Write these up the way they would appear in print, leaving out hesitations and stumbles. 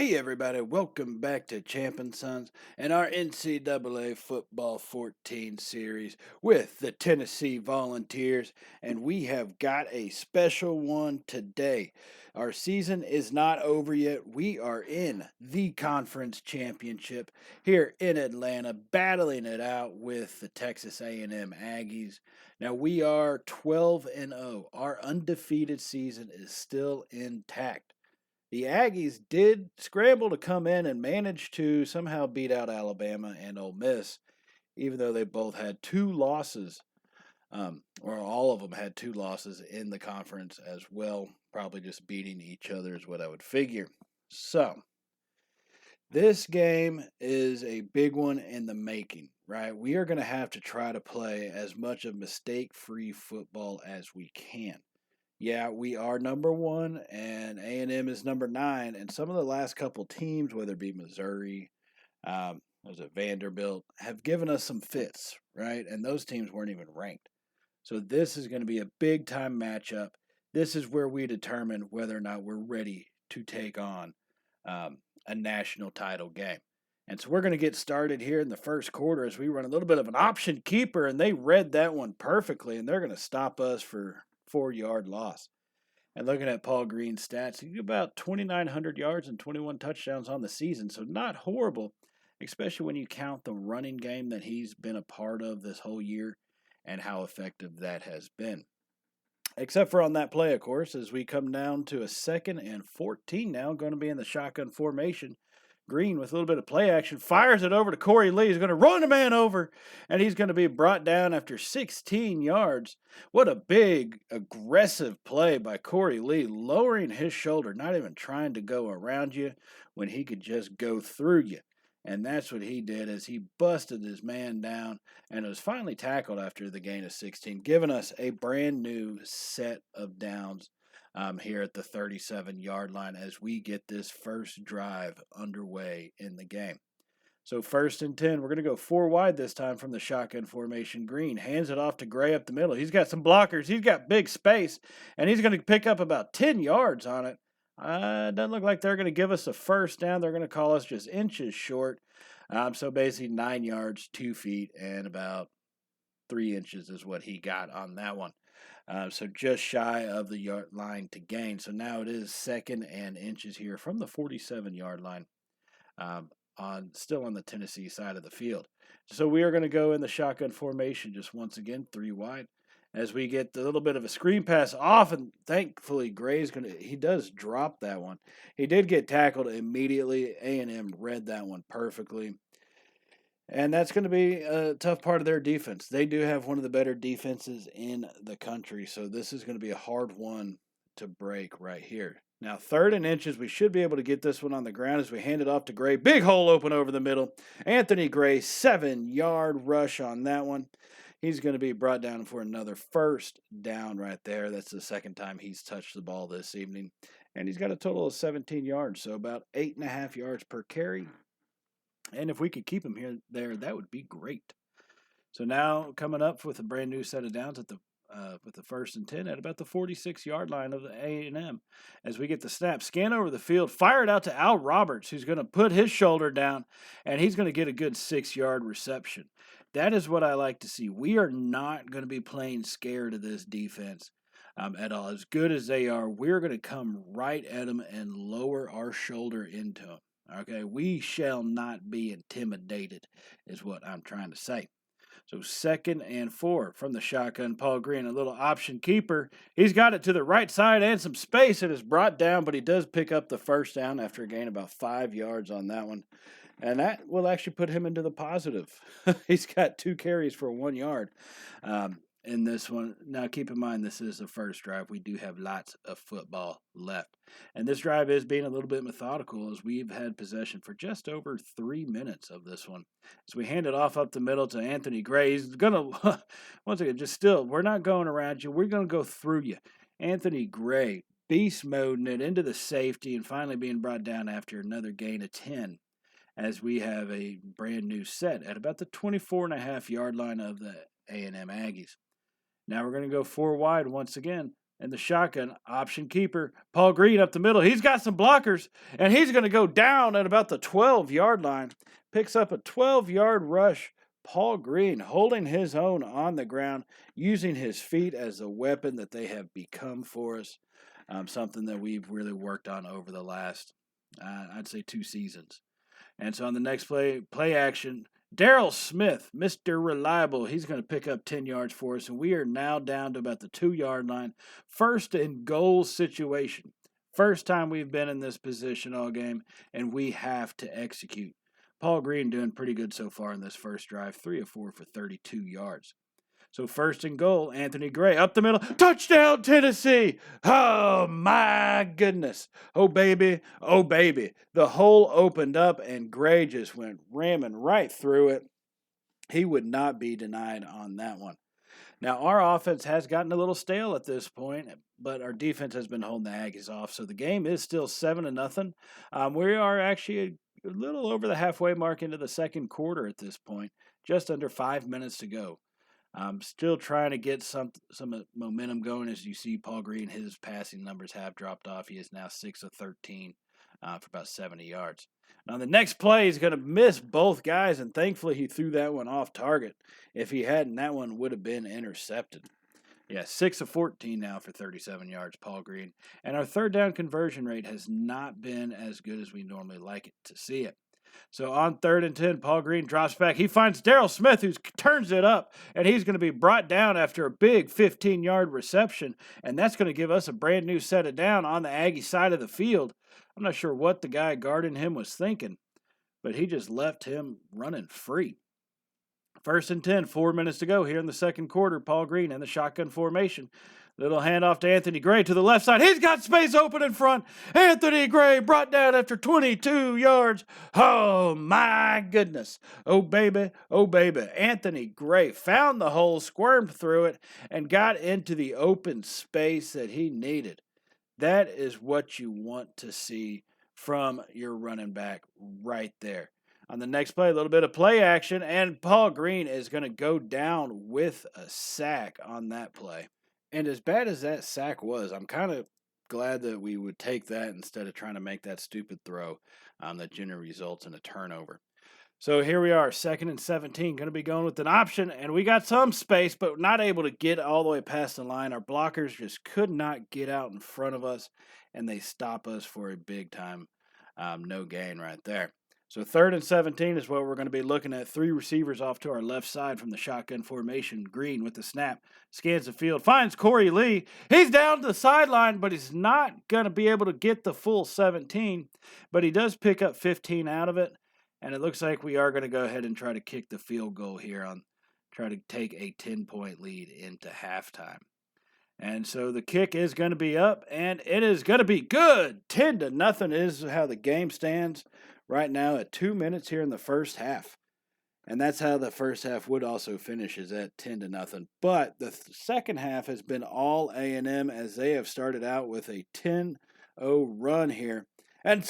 Hey everybody, welcome back to Champ and Sons and our NCAA Football 14 series with the Tennessee Volunteers, and we have got a special one today. Our season is not over yet. We are in the conference championship here in Atlanta, battling it out with the Texas A&M Aggies. Now we are 12-0. Our undefeated season is still intact. The Aggies did scramble to come in and manage to somehow beat out Alabama and Ole Miss, even though they both had two losses, or all of them had two losses in the conference as well, probably just beating each other is what I would figure. So, this game is a big one in the making, right? We are going to have to try to play as much of mistake-free football as we can. Yeah, we are number one, and A&M is number 9. And some of the last couple teams, whether it be Missouri, was it Vanderbilt, have given us some fits, right? And those teams weren't even ranked. So this is going to be a big time matchup. This is where we determine whether or not we're ready to take on a national title game. And so we're going to get started here in the first quarter as we run a little bit of an option keeper, and they read that one perfectly, and they're going to stop us for 4-yard loss. And looking at Paul Green's stats, he got about 2,900 yards and 21 touchdowns on the season, so not horrible, especially when you count the running game that he's been a part of this whole year and how effective that has been. Except for on that play, of course, as we come down to a 2nd and 14 now, going to be in the shotgun formation. Green, with a little bit of play action, fires it over to Corey Lee. He's going to run the man over, and he's going to be brought down after 16 yards. What a big, aggressive play by Corey Lee, lowering his shoulder, not even trying to go around you when he could just go through you. And that's what he did, as he busted his man down and was finally tackled after the gain of 16, giving us a brand new set of downs here at the 37-yard line as we get this first drive underway in the game. So 1st and 10, we're going to go 4 wide this time from the shotgun formation. Green hands it off to Gray up the middle. He's got some blockers. He's got big space, and he's going to pick up about 10 yards on it. Doesn't look like they're going to give us a first down. They're going to call us just inches short. So basically 9 yards, 2 feet, and about 3 inches is what he got on that one. So just shy of the yard line to gain. So now it is 2nd and inches here from the 47-yard line, still on the Tennessee side of the field. So we are going to go in the shotgun formation just once again, 3 wide, as we get a little bit of a screen pass off, and thankfully Gray's he does drop that one. He did get tackled immediately. A&M read that one perfectly. And that's going to be a tough part of their defense. They do have one of the better defenses in the country, so this is going to be a hard one to break right here. Now, 3rd and inches, we should be able to get this one on the ground as we hand it off to Gray. Big hole open over the middle. Anthony Gray, 7-yard rush on that one. He's going to be brought down for another first down right there. That's the 2nd time he's touched the ball this evening. And he's got a total of 17 yards, so about 8.5 yards per carry. And if we could keep him there, that would be great. So now coming up with a brand new set of downs at with the 1st and 10 at about the 46-yard line of the A&M. As we get the snap, scan over the field, fire it out to Al Roberts, who's going to put his shoulder down, and he's going to get a good 6-yard reception. That is what I like to see. We are not going to be playing scared of this defense at all. As good as they are, we're going to come right at them and lower our shoulder into them. Okay, we shall not be intimidated, is what I'm trying to say. So 2nd and 4 from the shotgun. Paul Green, a little option keeper. He's got it to the right side and some space. It is brought down, but he does pick up the first down after a gain about 5 yards on that one. And that will actually put him into the positive. He's got 2 carries for 1 yard in this one. Now, keep in mind, this is the first drive. We do have lots of football left. And this drive is being a little bit methodical, as we've had possession for just over 3 minutes of this one. So we hand it off up the middle to Anthony Gray. He's going to, once again, we're not going around you. We're going to go through you. Anthony Gray, beast moding it into the safety and finally being brought down after another gain of 10. As we have a brand new set at about the 24.5-yard line of the A&M Aggies. Now we're going to go 4 wide once again And the shotgun option keeper, Paul Green up the middle. He's got some blockers, and he's going to go down at about the 12-yard line. Picks up a 12-yard rush. Paul Green holding his own on the ground, using his feet as a weapon that they have become for us. Something that we've really worked on over the last, I'd say, 2 seasons. And so on the next play action, Daryl Smith, Mr. Reliable, he's going to pick up 10 yards for us, and we are now down to about the 2-yard line. First and goal situation. First time we've been in this position all game, and we have to execute. Paul Green doing pretty good so far in this first drive, 3 of 4 for 32 yards. So first and goal, Anthony Gray up the middle. Touchdown, Tennessee. Oh, my goodness. Oh, baby. Oh, baby. The hole opened up, and Gray just went ramming right through it. He would not be denied on that one. Now, our offense has gotten a little stale at this point, but our defense has been holding the Aggies off. So the game is still 7-0. We are actually a little over the halfway mark into the second quarter at this point, just under 5 minutes to go. I'm still trying to get some momentum going. As you see, Paul Green, his passing numbers have dropped off. He is now 6 of 13 for about 70 yards. Now, the next play, he's going to miss both guys, and thankfully he threw that one off target. If he hadn't, that one would have been intercepted. Yeah, 6 of 14 now for 37 yards, Paul Green. And our third down conversion rate has not been as good as we normally like it to see it. So on 3rd and 10, Paul Green drops back. He finds Daryl Smith, who turns it up, and he's going to be brought down after a big 15-yard reception, and that's going to give us a brand new set of down on the Aggie side of the field. I'm not sure what the guy guarding him was thinking, but he just left him running free. 1st and 10, 4 minutes to go here in the second quarter. Paul Green in the shotgun formation. Little handoff to Anthony Gray to the left side. He's got space open in front. Anthony Gray brought down after 22 yards. Oh, my goodness. Oh, baby. Oh, baby. Anthony Gray found the hole, squirmed through it, and got into the open space that he needed. That is what you want to see from your running back right there. On the next play, a little bit of play action, and Paul Green is going to go down with a sack on that play. And as bad as that sack was, I'm kind of glad that we would take that instead of trying to make that stupid throw that generally results in a turnover. So here we are, 2nd and 17, going to be going with an option, and we got some space, but not able to get all the way past the line. Our blockers just could not get out in front of us, and they stop us for a big-time no gain right there. So 3rd and 17 is what we're going to be looking at. 3 receivers off to our left side from the shotgun formation. Green with the snap, scans the field, finds Corey Lee. He's down to the sideline, but he's not going to be able to get the full 17, but he does pick up 15 out of it, and it looks like we are going to go ahead and try to kick the field goal here try to take a 10-point lead into halftime. And so the kick is going to be up, and it is going to be good. 10-0 is how the game stands right now at 2 minutes here in the first half. And that's how the first half would also finish, is at 10-0. But the second half has been all A&M, as they have started out with a 10-0 run here. And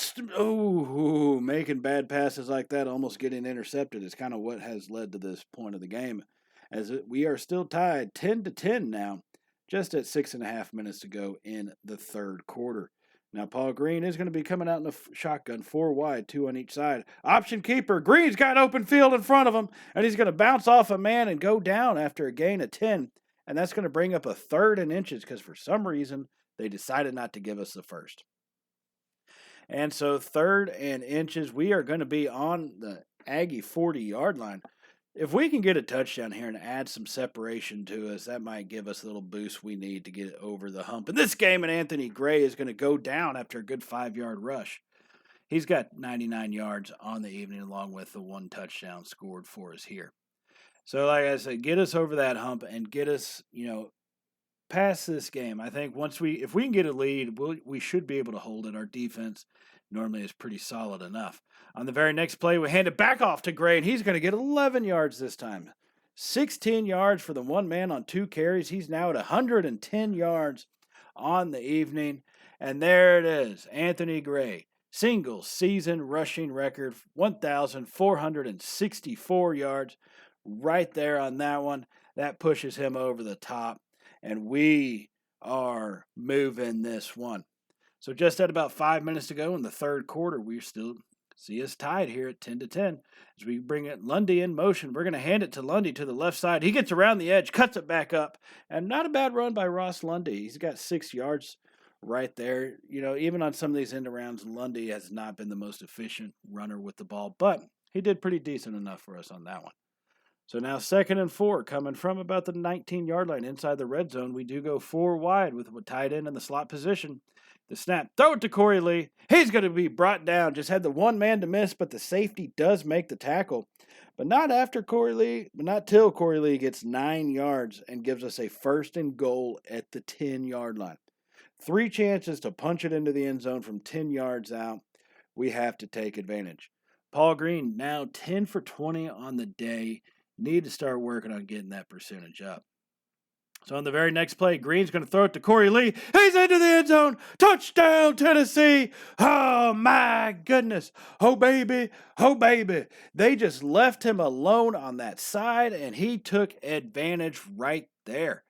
making bad passes like that, almost getting intercepted, is kind of what has led to this point of the game. As we are still tied 10-10 now, just at 6.5 minutes to go in the third quarter. Now, Paul Green is going to be coming out in the shotgun, 4 wide, 2 on each side. Option keeper, Green's got open field in front of him, and he's going to bounce off a man and go down after a gain of 10. And that's going to bring up a 3rd and inches, because for some reason they decided not to give us the first. And so 3rd and inches, we are going to be on the Aggie 40-yard line. If we can get a touchdown here and add some separation to us, that might give us a little boost we need to get over the hump in this game. And Anthony Gray is going to go down after a good 5-yard rush. He's got 99 yards on the evening, along with the 1 touchdown scored for us here. So like I said, get us over that hump and get us, past this game. I think if we can get a lead, we should be able to hold it. Our defense normally is pretty solid enough. On the very next play, we hand it back off to Gray, and he's going to get 11 yards this time. 16 yards for the one man on 2 carries. He's now at 110 yards on the evening. And there it is, Anthony Gray. Single season rushing record, 1,464 yards. Right there on that one. That pushes him over the top. And we are moving this one. So just at about 5 minutes to go in the third quarter, we still see us tied here at 10-10. As we bring it Lundy in motion, we're going to hand it to Lundy to the left side. He gets around the edge, cuts it back up, and not a bad run by Ross Lundy. He's got 6 yards right there. You know, even on some of these end arounds, Lundy has not been the most efficient runner with the ball, but he did pretty decent enough for us on that one. So now 2nd and 4, coming from about the 19-yard line inside the red zone. We do go 4 wide with a tight end in the slot position. The snap, throw it to Corey Lee. He's going to be brought down. Just had the one man to miss, but the safety does make the tackle. But not after Corey Lee, but not till Corey Lee gets 9 yards and gives us a 1st and goal at the 10-yard line. 3 chances to punch it into the end zone from 10 yards out. We have to take advantage. Paul Green now 10 for 20 on the day. Need to start working on getting that percentage up. So on the very next play, Green's going to throw it to Corey Lee. He's into the end zone. Touchdown, Tennessee. Oh, my goodness. Oh, baby. Oh, baby. They just left him alone on that side, and he took advantage right there.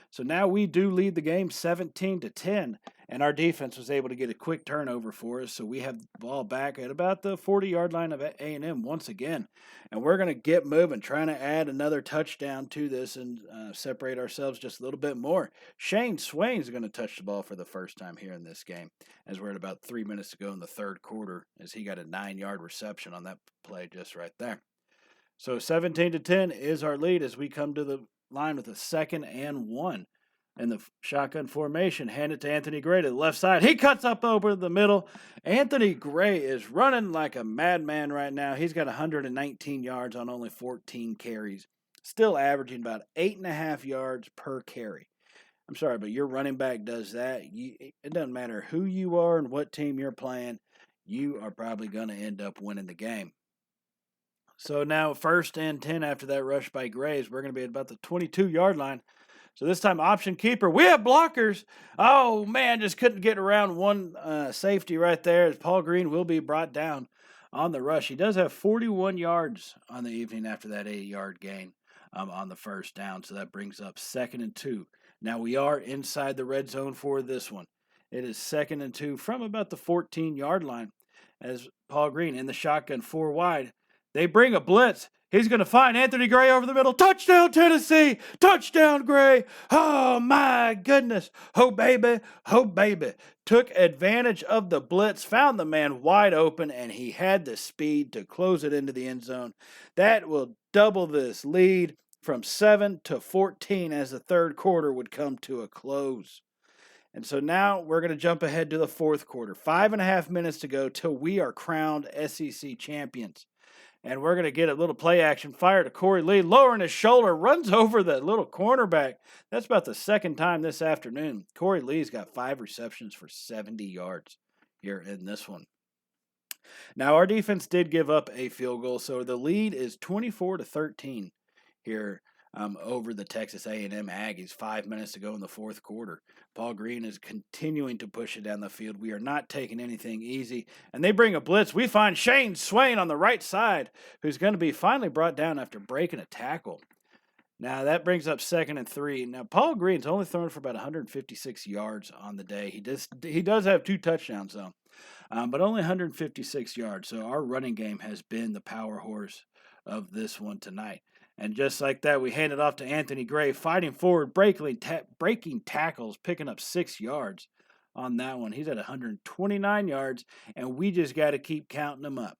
So now we do lead the game 17-10, and our defense was able to get a quick turnover for us. So we have the ball back at about the 40-yard line of A&M once again. And we're going to get moving, trying to add another touchdown to this and separate ourselves just a little bit more. Shane Swain's going to touch the ball for the first time here in this game, as we're at about 3 minutes to go in the third quarter, as he got a 9-yard reception on that play just right there. So 17-10 is our lead as we come to the line with a 2nd and 1. In the shotgun formation, hand it to Anthony Gray to the left side. He cuts up over the middle. Anthony Gray is running like a madman right now. He's got 119 yards on only 14 carries. Still averaging about 8.5 yards per carry. I'm sorry, but your running back does that. It doesn't matter who you are and what team you're playing. You are probably going to end up winning the game. So now 1st and 10 after that rush by Graves. We're going to be at about the 22-yard line. So this time option keeper. We have blockers. Oh, man, just couldn't get around one safety right there as Paul Green will be brought down on the rush. He does have 41 yards on the evening after that 8-yard gain on the first down. So that brings up 2nd and 2. Now we are inside the red zone for this one. It is 2nd and 2 from about the 14-yard line as Paul Green in the shotgun 4 wide. They bring a blitz. He's going to find Anthony Gray over the middle. Touchdown, Tennessee. Touchdown, Gray. Oh, my goodness. Oh, baby. Oh, baby. Took advantage of the blitz, found the man wide open, and he had the speed to close it into the end zone. That will double this lead from 7-14 as the third quarter would come to a close. And so now we're going to jump ahead to the fourth quarter. 5.5 minutes to go till we are crowned SEC champions. And we're going to get a little play action fire to Corey Lee, lowering his shoulder, runs over the little cornerback. That's about the 2nd time this afternoon. Corey Lee's got 5 receptions for 70 yards here in this one. Now, our defense did give up a field goal, so the lead is 24-13 here over the Texas A&M Aggies. 5 minutes to go in the fourth quarter. Paul Green is continuing to push it down the field. We are not taking anything easy. And they bring a blitz. We find Shane Swain on the right side, who's going to be finally brought down after breaking a tackle. Now, that brings up 2nd and 3. Now, Paul Green's only thrown for about 156 yards on the day. He does have 2 touchdowns, though, but only 156 yards. So our running game has been the power horse of this one tonight. And just like that, we hand it off to Anthony Gray, fighting forward, breaking tackles, picking up 6 yards on that one. He's at 129 yards, and we just got to keep counting them up.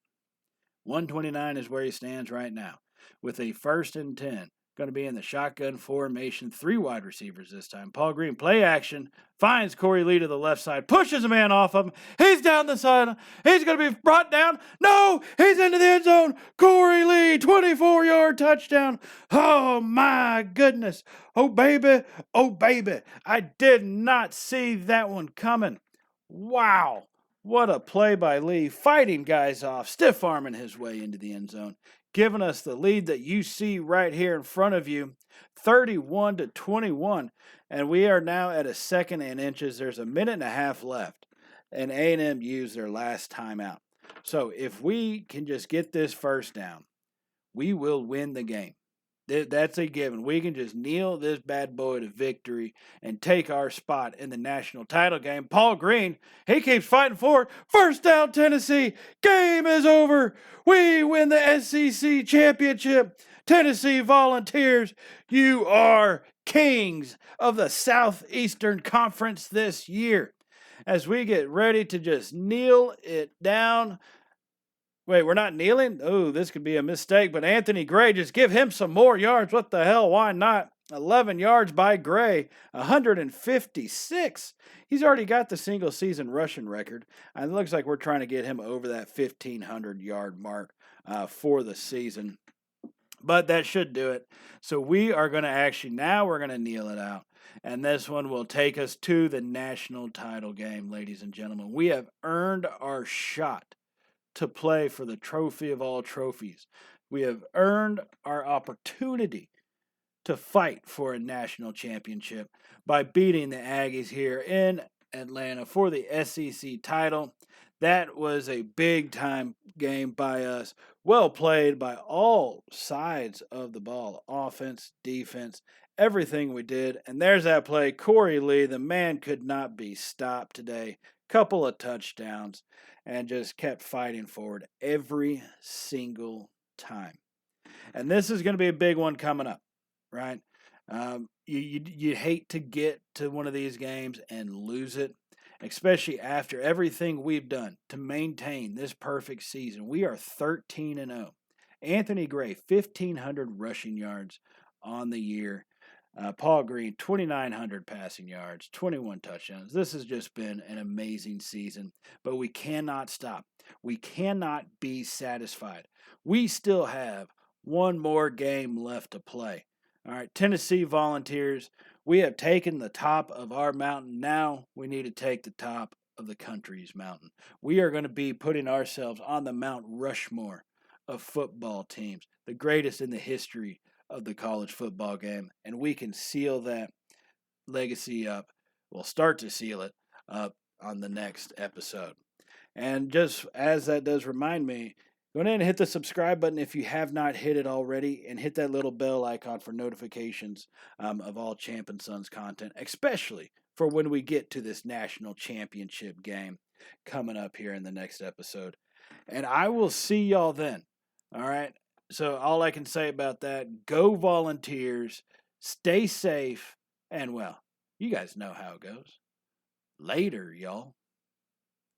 129 is where he stands right now with a 1st and 10. Going to be in the shotgun formation, 3 wide receivers this time. Paul Green, play action, finds Corey Lee to the left side, pushes a man off of him. He's down the side. He's going to be brought down. No, he's into the end zone. Corey Lee, 24-yard touchdown. Oh, my goodness. Oh, baby. Oh, baby. I did not see that one coming. Wow. What a play by Lee, fighting guys off, stiff-arming his way into the end zone, giving us the lead that you see right here in front of you, 31-21. And we are now at a 2nd and inches. There's a minute and a half left, and A&M used their last timeout. So if we can just get this first down, we will win the game. That's a given. We can just kneel this bad boy to victory and take our spot in the national title game. Paul Green, he keeps fighting forward. First down, Tennessee. Game is over. We win the SEC championship. Tennessee Volunteers, you are kings of the Southeastern Conference this year. As we get ready to just kneel it down. Wait, we're not kneeling? Oh, this could be a mistake, but Anthony Gray, just give him some more yards. What the hell? Why not? 11 yards by Gray, 156. He's already got the single season rushing record. And it looks like we're trying to get him over that 1,500 yard mark for the season. But that should do it. So we are going to now we're going to kneel it out. And this one will take us to the national title game, ladies and gentlemen. We have earned our shot to play for the trophy of all trophies. We have earned our opportunity to fight for a national championship by beating the Aggies here in Atlanta for the SEC title. That was a big time game by us. Well played by all sides of the ball. Offense, defense, everything we did. And there's that play. Corey Lee, the man could not be stopped today. Couple of touchdowns and just kept fighting forward every single time. And this is going to be a big one coming up, right? You hate to get to one of these games and lose it, especially after everything we've done to maintain this perfect season. We are 13-0. Anthony Gray, 1,500 rushing yards on the year. Paul Green, 2,900 passing yards, 21 touchdowns. This has just been an amazing season, but we cannot stop. We cannot be satisfied. We still have one more game left to play. All right, Tennessee Volunteers, we have taken the top of our mountain. Now we need to take the top of the country's mountain. We are going to be putting ourselves on the Mount Rushmore of football teams, the greatest in the history of the college football game, and we can seal that legacy up. We'll start to seal it up on the next episode. And just as that does remind me, go ahead and hit the subscribe button if you have not hit it already, and hit that little bell icon for notifications of all Champ and Sons content, especially for when we get to this national championship game coming up here in the next episode. And I will see y'all then. All right. So all I can say about that, go Volunteers, stay safe, and well, you guys know how it goes. Later, y'all.